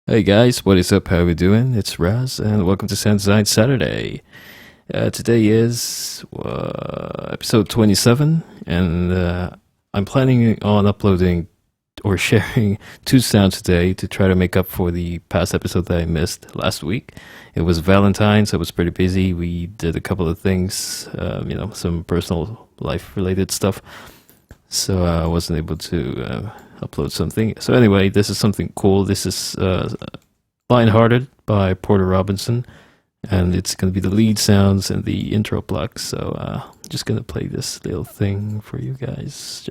Hey guys, what is up? How we doing? It's Raz, and welcome to Sound Design Saturday. Today is episode 27, and I'm planning on uploading or sharing two sounds today to try to make up for the past episode that I missed last week. It was Valentine's, so I was pretty busy. We did a couple of things, some personal life related stuff, so I wasn't able to upload something. So anyway, this is something cool. This is Lionhearted by Porter Robinson, and it's going to be the lead sounds and the intro Pluck. So I'm just going to play this little thing for you guys.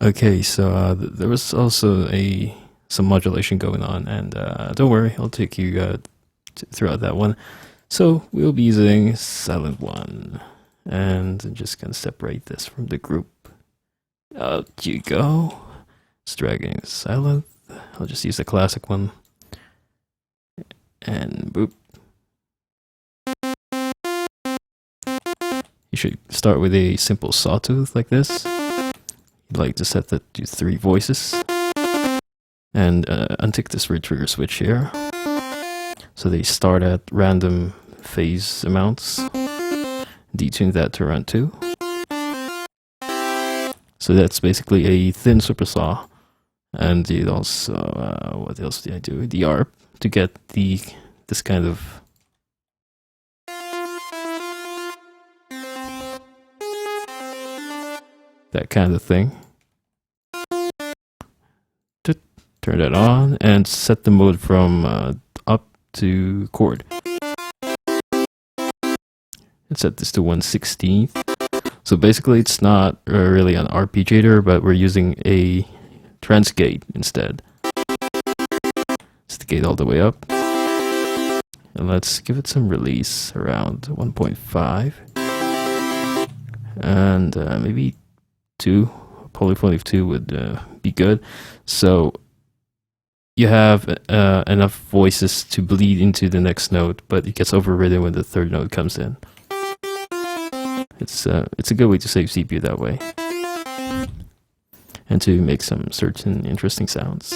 Okay, so there was also some modulation going on, and don't worry, I'll take you throughout that one. So we'll be using Silent One, and I'm just gonna separate this from the group. Out you go. It's dragging silent. I'll just use the classic one, and boop. You should start with a simple sawtooth like this. You'd like to set that to 3 voices, and untick this trigger switch here, so they start at random phase amounts. Detune that to around 2. So that's basically a thin super saw, and it also what else did I do? The ARP to get this kind of that kind of thing. To turn that on and set the mode from up to chord. And set this to 1/16. So basically it's not really an arpeggiator, but we're using a transgate instead. It's the gate all the way up. And let's give it some release around 1.5. And maybe 2, polyphony of 2 would be good. So you have enough voices to bleed into the next note, but it gets overridden when the third note comes in. It's a good way to save CPU that way, and to make some certain interesting sounds.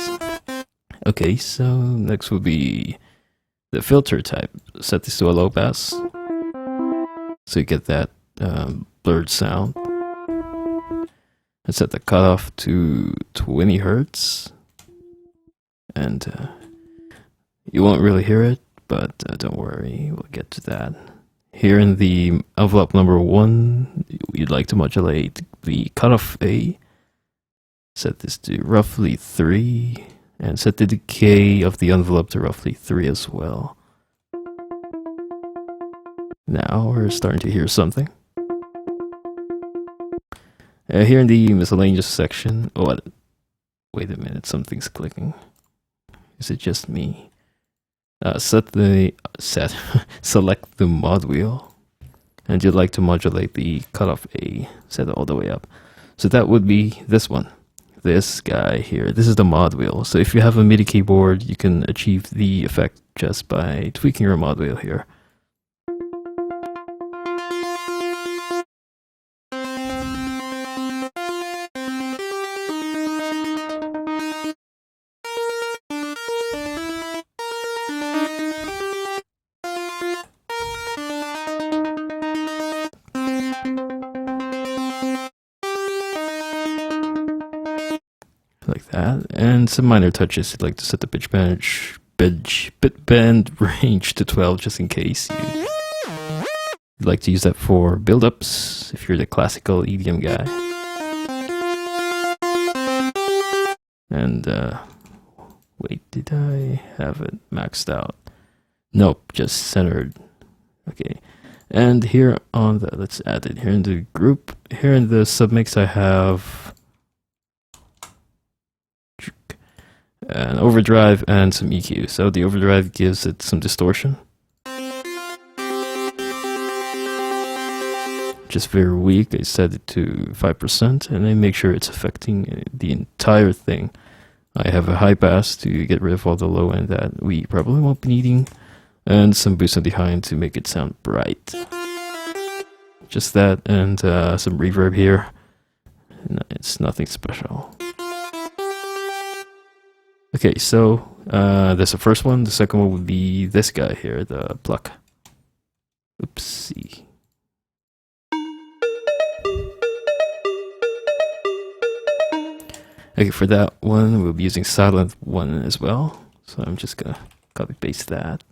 Okay, so next will be the filter type. Set this to a low pass, so you get that blurred sound. And set the cutoff to 20 hertz. And you won't really hear it, but don't worry, we'll get to that. Here in the envelope number 1, you'd like to modulate the cutoff A. Set this to roughly 3, and set the decay of the envelope to roughly 3 as well. Now we're starting to hear something. Here in the miscellaneous section, wait a minute, something's clicking. Is it just me? Select the mod wheel, and you'd like to modulate the cutoff A, set it all the way up. So that would be this one, this guy here. This is the mod wheel. So if you have a MIDI keyboard, you can achieve the effect just by tweaking your mod wheel here. Like that, and some minor touches. You'd like to set the pitch bend range to 12, just in case you'd like to use that for build-ups if you're the classical EDM guy. And wait, did I have it maxed out? Nope, just centered. Okay, and here on the, let's add it here in the group. Here in the submix, I have an overdrive and some EQ. So the overdrive gives it some distortion. just very weak, I set it to 5%, and I make sure it's affecting the entire thing. I have a high pass to get rid of all the low end that we probably won't be needing, and some boost on the high end to make it sound bright. Just that, and some reverb here. No, it's nothing special. Okay, so that's the first one. The second one would be this guy here, the Pluck. Oopsie. Okay, for that one, we'll be using silent one as well. So I'm just gonna copy paste that.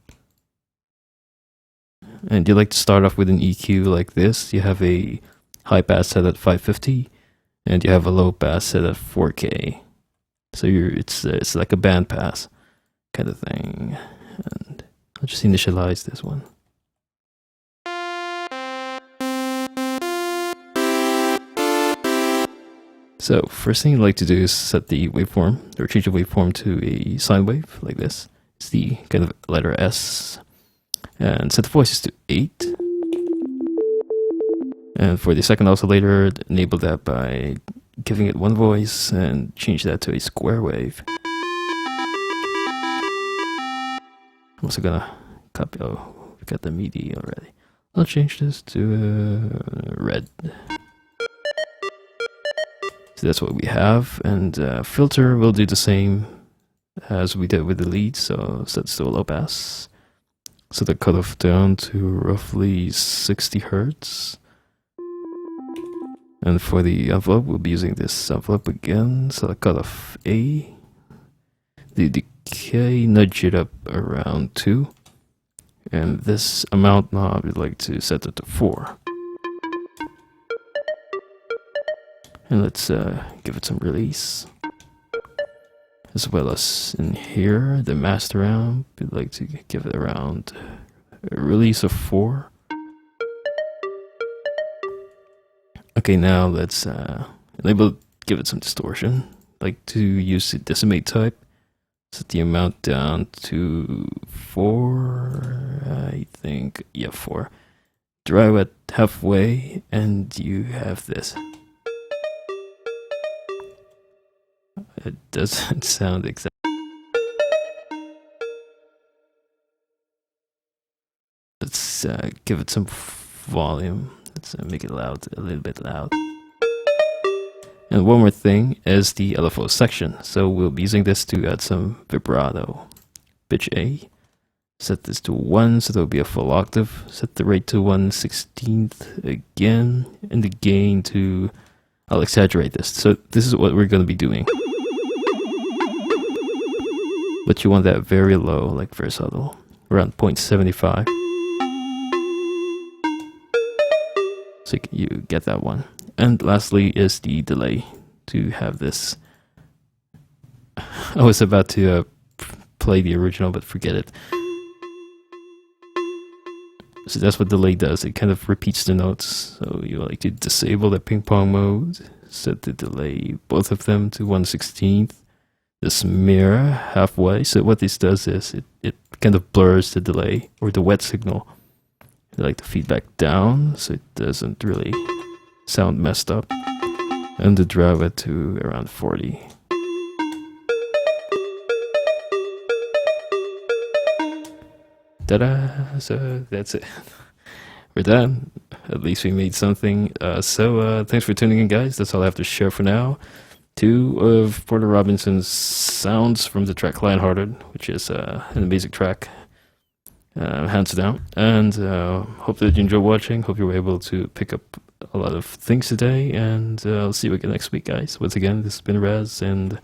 And you like to start off with an EQ like this. You have a high pass set at 550, and you have a low pass set at 4K. So it's like a band pass kind of thing. And I'll just initialize this one. So first thing you'd like to do is set the waveform, or change the waveform to a sine wave like this. It's the kind of letter S. And set the voices to 8. And for the second oscillator, enable that by giving it one voice and change that to a square wave. I'm also gonna copy, oh, we got the MIDI already. I'll change this to red. So that's what we have, and filter will do the same as we did with the lead, so set to a low pass. So the cutoff down to roughly 60 hertz. And for the envelope, we'll be using this envelope again. So the cutoff A. The decay, nudge it up around 2. And this amount knob, we'd like to set it to 4. And let's give it some release. As well as in here, the master amp, we'd like to give it around a release of 4. Okay, now let's give it some distortion. Like to use the decimate type. Set the amount down to 4, I think, yeah, 4. Drive it halfway, and you have this. It doesn't sound exact. Let's give it some volume. Let's make it loud, a little bit loud. And one more thing is the LFO section. So we'll be using this to add some vibrato. Pitch A. Set this to 1, so there'll be a full octave. Set the rate to 1/16 again, and the gain to, I'll exaggerate this. So this is what we're going to be doing. But you want that very low, like very subtle, around 0.75. So you get that one. And lastly is the delay to have this. I was about to play the original, but forget it. So that's what delay does. It kind of repeats the notes. So you like to disable the ping pong mode, set the delay, both of them to 1/16. This mirror halfway. So what this does is it kind of blurs the delay or the wet signal. I like the feedback down so it doesn't really sound messed up. And to drive it to around 40. Ta-da! So that's it. We're done. At least we made something. So thanks for tuning in, guys. That's all I have to share for now. 2 of Porter Robinson's sounds from the track Lionhearted, which is an amazing track, hands down. And hope that you enjoy watching. Hope you were able to pick up a lot of things today. And I'll see you again next week, guys. Once again, this has been Raz, and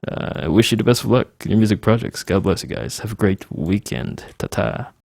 I wish you the best of luck in your music projects. God bless you guys. Have a great weekend. Ta-ta.